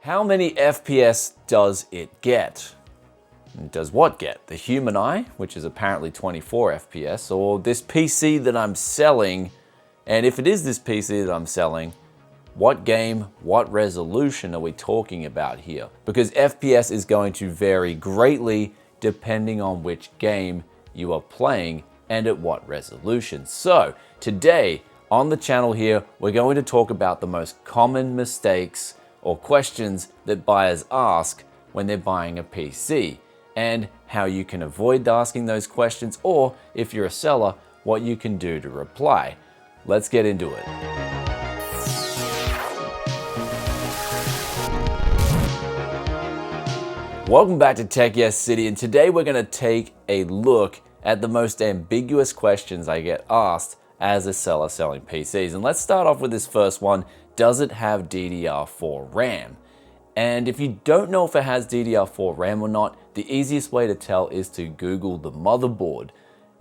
How many FPS does it get? Does what get? The human eye, which is apparently 24 FPS, or this PC that I'm selling? And if it is this PC that I'm selling, what game, what resolution are we talking about here? Because FPS is going to vary greatly depending on which game you are playing and at what resolution. So today on the channel here, we're going to talk about the most common mistakes or questions that buyers ask when they're buying a PC, and how you can avoid asking those questions, or if you're a seller, what you can do to reply. Let's get into it. Welcome back to Tech Yes City, and today we're going to take a look at the most ambiguous questions I get asked as a seller selling PCs. And let's start off with this first one. Does it have DDR4 RAM? And if you don't know if it has DDR4 RAM or not, the easiest way to tell is to Google the motherboard.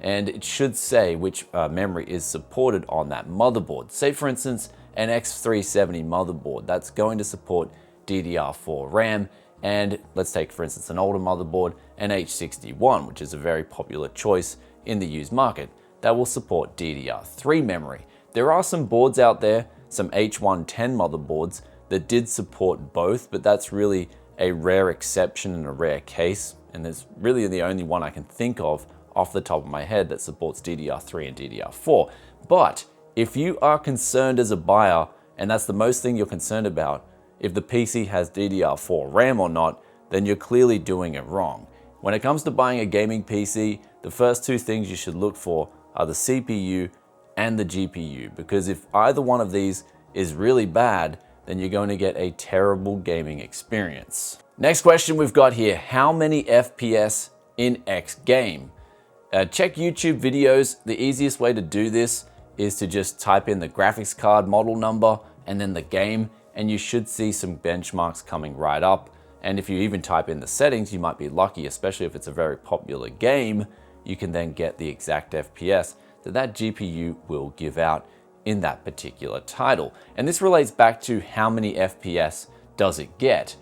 And it should say which memory is supported on that motherboard. Say for instance, an X370 motherboard, that's going to support DDR4 RAM. And let's take for instance an older motherboard, an H61, which is a very popular choice in the used market, that will support DDR3 memory. There are some boards out there, some H110 motherboards that did support both, but that's really a rare exception and a rare case. And there's really the only one I can think of off the top of my head that supports DDR3 and DDR4. But if you are concerned as a buyer, and that's the most thing you're concerned about, if the PC has DDR4 RAM or not, then you're clearly doing it wrong. When it comes to buying a gaming PC, the first two things you should look for are the CPU and the GPU, because if either one of these is really bad, then you're going to get a terrible gaming experience. Next question we've got here, how many FPS in X game? Check YouTube videos. The easiest way to do this is to just type in the graphics card model number and then the game, and you should see some benchmarks coming right up. And if you even type in the settings, you might be lucky, especially if it's a very popular game, you can then get the exact FPS that GPU will give out in that particular title. And this relates back to how many FPS does it get?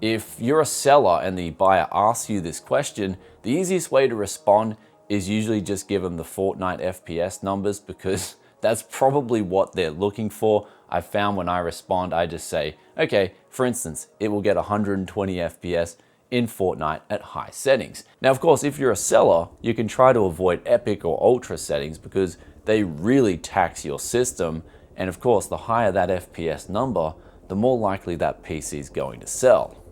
If you're a seller and the buyer asks you this question, the easiest way to respond is usually just give them the Fortnite FPS numbers, because that's probably what they're looking for. I found when I respond, I just say, okay, for instance, it will get 120 FPS in Fortnite at high settings. Now, of course, if you're a seller, you can try to avoid epic or ultra settings because they really tax your system. And of course, the higher that FPS number, the more likely that PC is going to sell.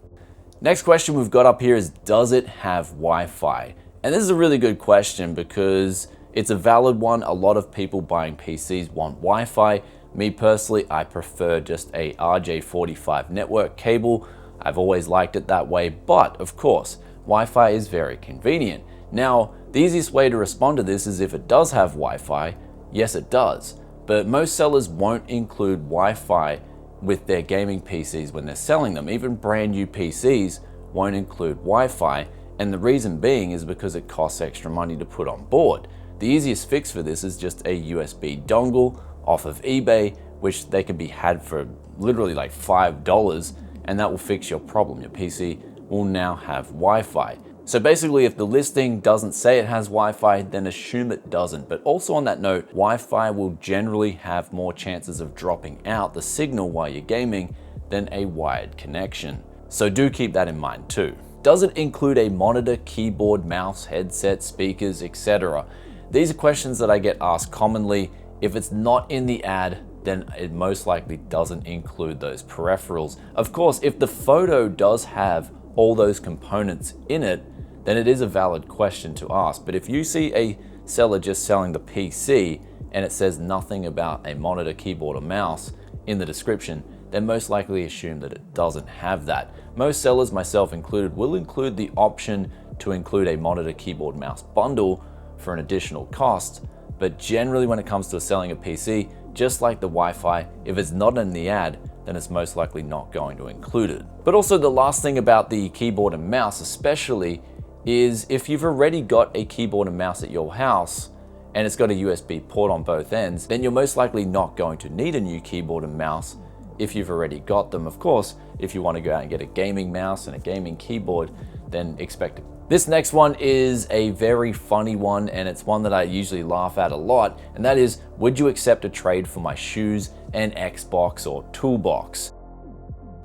Next question we've got up here is, does it have Wi-Fi? And this is a really good question because it's a valid one. A lot of people buying PCs want Wi-Fi. Me personally, I prefer just a RJ45 network cable. I've always liked it that way, but of course, Wi-Fi is very convenient. Now, the easiest way to respond to this is if it does have Wi-Fi, yes it does. But most sellers won't include Wi-Fi with their gaming PCs when they're selling them. Even brand new PCs won't include Wi-Fi, and the reason being is because it costs extra money to put on board. The easiest fix for this is just a USB dongle off of eBay, which they can be had for literally like $5, and that will fix your problem. Your PC will now have Wi-Fi. So basically, if the listing doesn't say it has Wi-Fi, then assume it doesn't. But also on that note, Wi-Fi will generally have more chances of dropping out the signal while you're gaming than a wired connection. So do keep that in mind too. Does it include a monitor, keyboard, mouse, headset, speakers, etc.? These are questions that I get asked commonly. If it's not in the ad, then it most likely doesn't include those peripherals. Of course, if the photo does have all those components in it, then it is a valid question to ask. But if you see a seller just selling the PC and it says nothing about a monitor, keyboard, or mouse in the description, then most likely assume that it doesn't have that. Most sellers, myself included, will include the option to include a monitor, keyboard, mouse bundle for an additional cost. But generally when it comes to selling a PC, just like the Wi-Fi, if it's not in the ad, then it's most likely not going to include it. But also the last thing about the keyboard and mouse especially is if you've already got a keyboard and mouse at your house and it's got a USB port on both ends, then you're most likely not going to need a new keyboard and mouse if you've already got them. Of course, if you want to go out and get a gaming mouse and a gaming keyboard, then expect it. This next one is a very funny one, and it's one that I usually laugh at a lot, and that is, would you accept a trade for my shoes, an Xbox, or toolbox?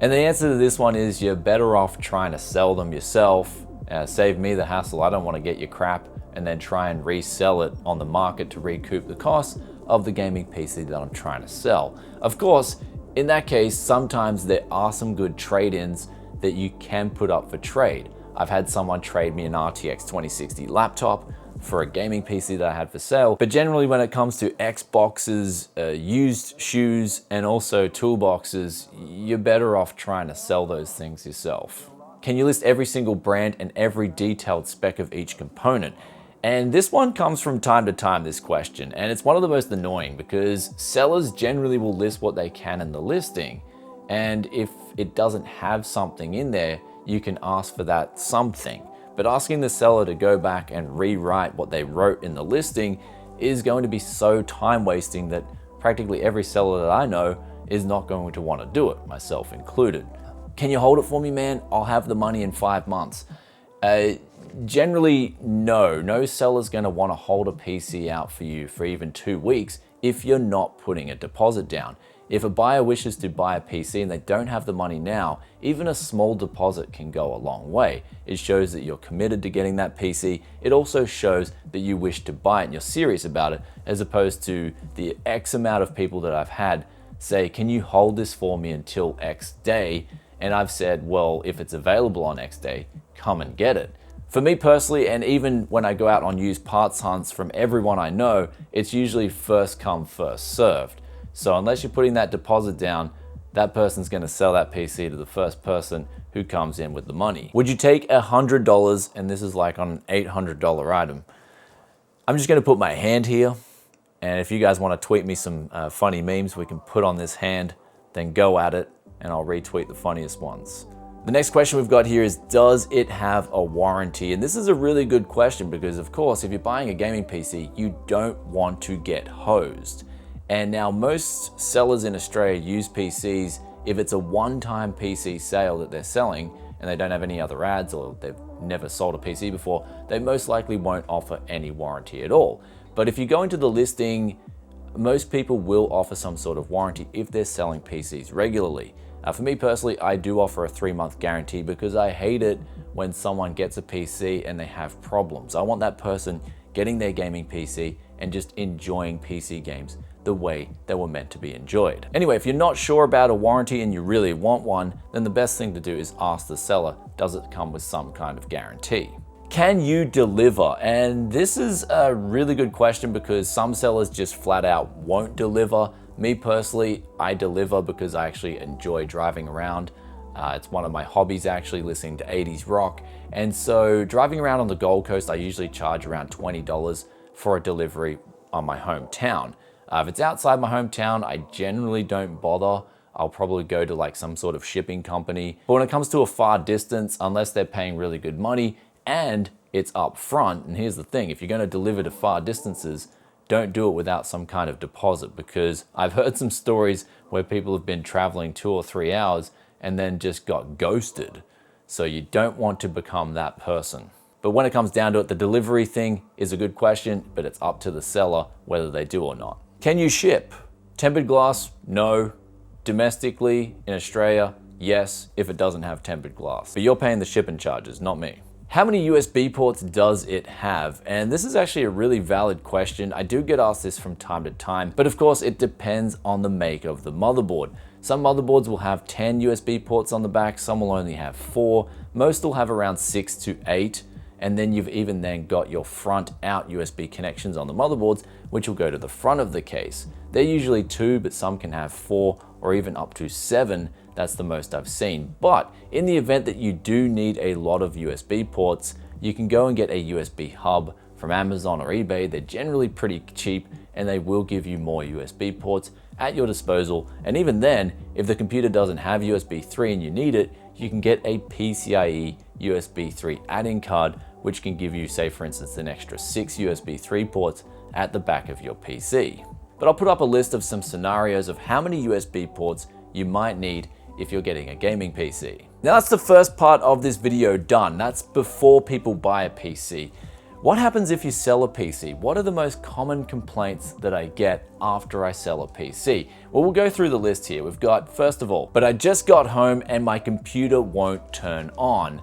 And the answer to this one is you're better off trying to sell them yourself. Save me the hassle. I don't want to get your crap and then try and resell it on the market to recoup the cost of the gaming PC that I'm trying to sell. Of course, in that case, sometimes there are some good trade-ins that you can put up for trade. I've had someone trade me an RTX 2060 laptop for a gaming PC that I had for sale. But generally when it comes to Xboxes, used shoes, and also toolboxes, you're better off trying to sell those things yourself. Can you list every single brand and every detailed spec of each component? And this one comes from time to time, this question, and it's one of the most annoying because sellers generally will list what they can in the listing. And if it doesn't have something in there, you can ask for that something. But asking the seller to go back and rewrite what they wrote in the listing is going to be so time wasting that practically every seller that I know is not going to want to do it, myself included. Can you hold it for me, man? I'll have the money in 5 months. Generally, no seller's going to want to hold a PC out for you for even 2 weeks if you're not putting a deposit down. If a buyer wishes to buy a PC and they don't have the money now, even a small deposit can go a long way. It shows that you're committed to getting that PC. It also shows that you wish to buy it and you're serious about it, as opposed to the X amount of people that I've had say, can you hold this for me until X day? And I've said, well, if it's available on X day, come and get it. For me personally, and even when I go out on used parts hunts from everyone I know, it's usually first come, first served. So unless you're putting that deposit down, that person's gonna sell that PC to the first person who comes in with the money. Would you take $100, and this is like on an $800 item? I'm just gonna put my hand here, and if you guys wanna tweet me some funny memes we can put on this hand, then go at it, and I'll retweet the funniest ones. The next question we've got here is, does it have a warranty? And this is a really good question because, of course, if you're buying a gaming PC, you don't want to get hosed. And now most sellers in Australia use PCs if it's a one-time PC sale that they're selling and they don't have any other ads or they've never sold a PC before, they most likely won't offer any warranty at all. But if you go into the listing, most people will offer some sort of warranty if they're selling PCs regularly. For me personally, I do offer a 3-month guarantee because I hate it when someone gets a PC and they have problems. I want that person getting their gaming PC and just enjoying PC games the way they were meant to be enjoyed. Anyway, if you're not sure about a warranty and you really want one, then the best thing to do is ask the seller, does it come with some kind of guarantee? Can you deliver? And this is a really good question because some sellers just flat out won't deliver. Me personally, I deliver because I actually enjoy driving around. It's one of my hobbies actually, listening to 80s rock. And so driving around on the Gold Coast, I usually charge around $20 for a delivery on my hometown. If it's outside my hometown, I generally don't bother. I'll probably go to like some sort of shipping company. But when it comes to a far distance, unless they're paying really good money and it's up front, and here's the thing, if you're gonna deliver to far distances, don't do it without some kind of deposit, because I've heard some stories where people have been traveling 2 or 3 hours and then just got ghosted. So you don't want to become that person. But when it comes down to it, the delivery thing is a good question, but it's up to the seller whether they do or not. Can you ship? Tempered glass? No. Domestically in Australia? Yes, if it doesn't have tempered glass. But you're paying the shipping charges, not me. How many USB ports does it have? And this is actually a really valid question. I do get asked this from time to time, but of course it depends on the make of the motherboard. Some motherboards will have 10 USB ports on the back, some will only have 4, most will have around 6 to 8, and then you've even then got your front out USB connections on the motherboards, which will go to the front of the case. They're usually 2, but some can have 4 or even up to 7. That's the most I've seen. But in the event that you do need a lot of USB ports, you can go and get a USB hub from Amazon or eBay. They're generally pretty cheap and they will give you more USB ports at your disposal. And even then, if the computer doesn't have USB 3 and you need it, you can get a PCIe USB 3 add-in card, which can give you, say for instance, an extra 6 USB 3 ports at the back of your PC. But I'll put up a list of some scenarios of how many USB ports you might need if you're getting a gaming PC. Now that's the first part of this video done. That's before people buy a PC. What happens if you sell a PC? What are the most common complaints that I get after I sell a PC? Well, we'll go through the list here. We've got, first of all, but I just got home and my computer won't turn on.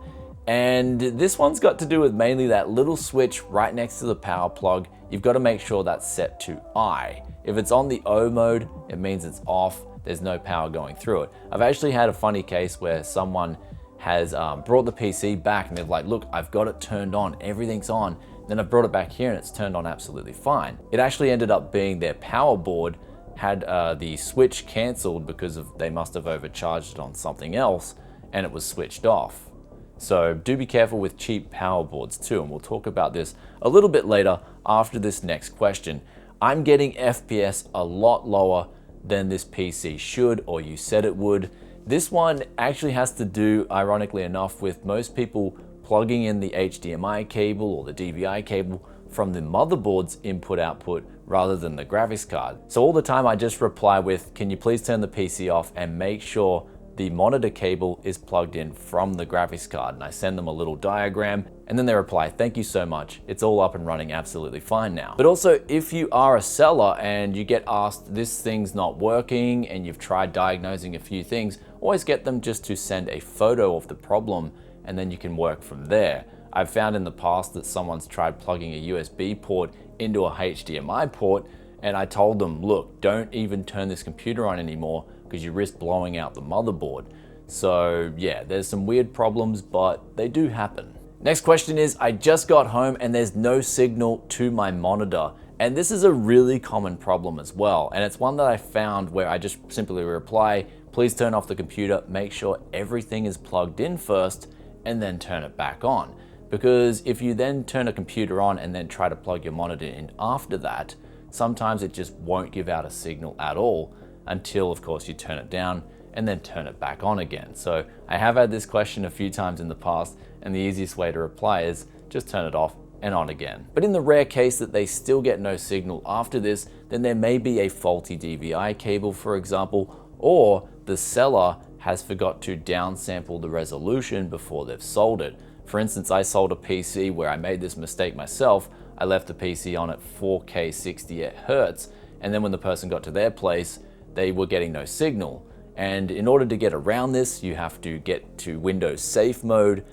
And this one's got to do with mainly that little switch right next to the power plug. You've got to make sure that's set to I. If it's on the O mode, it means it's off. There's no power going through it. I've actually had a funny case where someone has brought the PC back and they're like, look, I've got it turned on, everything's on. Then I've brought it back here and it's turned on absolutely fine. It actually ended up being their power board had the switch canceled because they must have overcharged it on something else and it was switched off. So do be careful with cheap power boards too, and we'll talk about this a little bit later after this next question. I'm getting FPS a lot lower than this PC should, or you said it would. This one actually has to do, ironically enough, with most people plugging in the HDMI cable or the DVI cable from the motherboard's input-output rather than the graphics card. So all the time I just reply with, can you please turn the PC off and make sure the monitor cable is plugged in from the graphics card, and I send them a little diagram and then they reply, thank you so much, it's all up and running absolutely fine now. But also, if you are a seller and you get asked this thing's not working and you've tried diagnosing a few things, always get them just to send a photo of the problem and then you can work from there. I've found in the past that someone's tried plugging a USB port into a HDMI port, and I told them, look, don't even turn this computer on anymore because you risk blowing out the motherboard. So yeah, there's some weird problems, but they do happen. Next question is, I just got home and there's no signal to my monitor. And this is a really common problem as well. And it's one that I found where I just simply reply, please turn off the computer, make sure everything is plugged in first, and then turn it back on. Because if you then turn a computer on and then try to plug your monitor in after that, sometimes it just won't give out a signal at all until, of course, you turn it down and then turn it back on again. So I have had this question a few times in the past, and the easiest way to reply is just turn it off and on again. But in the rare case that they still get no signal after this, then there may be a faulty DVI cable, for example, or the seller has forgot to downsample the resolution before they've sold it. For instance, I sold a PC where I made this mistake myself. I left the PC on at 4K 60 Hz, and then when the person got to their place, they were getting no signal. And in order to get around this, you have to get to Windows Safe mode,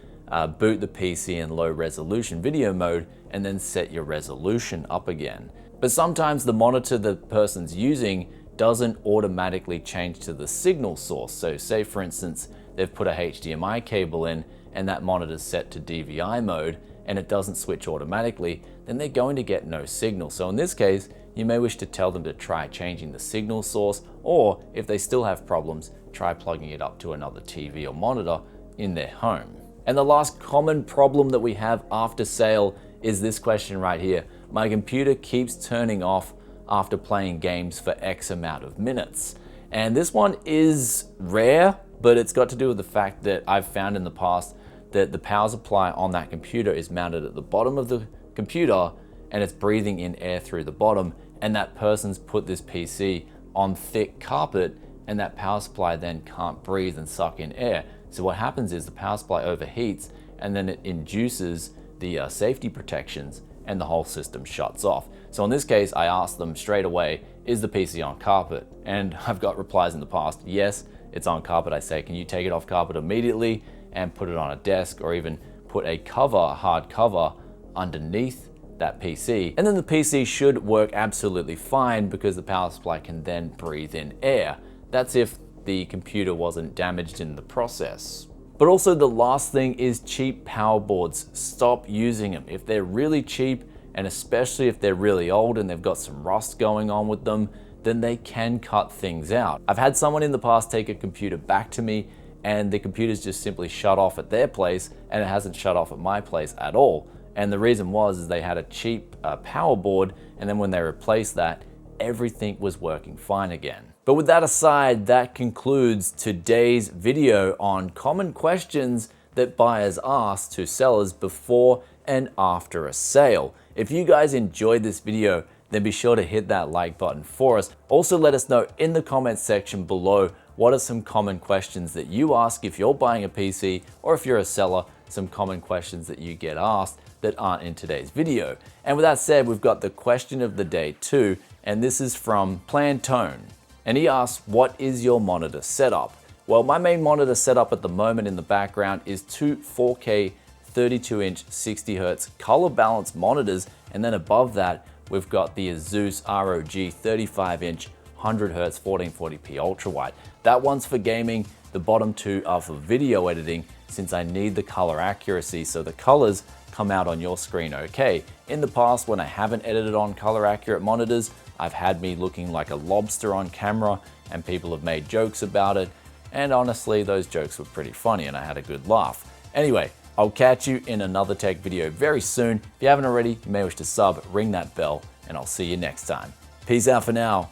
boot the PC in low resolution video mode, and then set your resolution up again. But sometimes the monitor the person's using doesn't automatically change to the signal source. So say for instance, they've put a HDMI cable in and that monitor's set to DVI mode and it doesn't switch automatically, then they're going to get no signal. So in this case, you may wish to tell them to try changing the signal source, or if they still have problems, try plugging it up to another TV or monitor in their home. And the last common problem that we have after sale is this question right here. My computer keeps turning off after playing games for X amount of minutes. And this one is rare, but it's got to do with the fact that I've found in the past that the power supply on that computer is mounted at the bottom of the computer and it's breathing in air through the bottom, and that person's put this PC on thick carpet and that power supply then can't breathe and suck in air. So what happens is the power supply overheats and then it induces the safety protections and the whole system shuts off. So in this case, I asked them straight away, is the PC on carpet? And I've got replies in the past, yes, it's on carpet. I say, can you take it off carpet immediately and put it on a desk, or even put a cover, a hard cover underneath that PC, and then the PC should work absolutely fine because the power supply can then breathe in air. That's if the computer wasn't damaged in the process. But also the last thing is cheap power boards. Stop using them. If they're really cheap, and especially if they're really old and they've got some rust going on with them, then they can cut things out. I've had someone in the past take a computer back to me and the computer's just simply shut off at their place and it hasn't shut off at my place at all. And the reason was they had a cheap power board, and then when they replaced that, everything was working fine again. But with that aside, that concludes today's video on common questions that buyers ask to sellers before and after a sale. If you guys enjoyed this video, then be sure to hit that like button for us. Also let us know in the comments section below what are some common questions that you ask if you're buying a PC, or if you're a seller, some common questions that you get asked that aren't in today's video. And with that said, we've got the question of the day too, and this is from Plantone. And he asks, what is your monitor setup? Well, my main monitor setup at the moment in the background is two 4K 32-inch 60Hz color balanced monitors, and then above that, we've got the Asus ROG 35-inch 100Hz 1440p ultra wide. That one's for gaming. The bottom two are for video editing, since I need the color accuracy so the colors come out on your screen okay. In the past, when I haven't edited on color accurate monitors, I've had me looking like a lobster on camera, and people have made jokes about it. And honestly, those jokes were pretty funny and I had a good laugh. Anyway, I'll catch you in another tech video very soon. If you haven't already, you may wish to sub, ring that bell, and I'll see you next time. Peace out for now.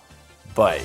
Bye.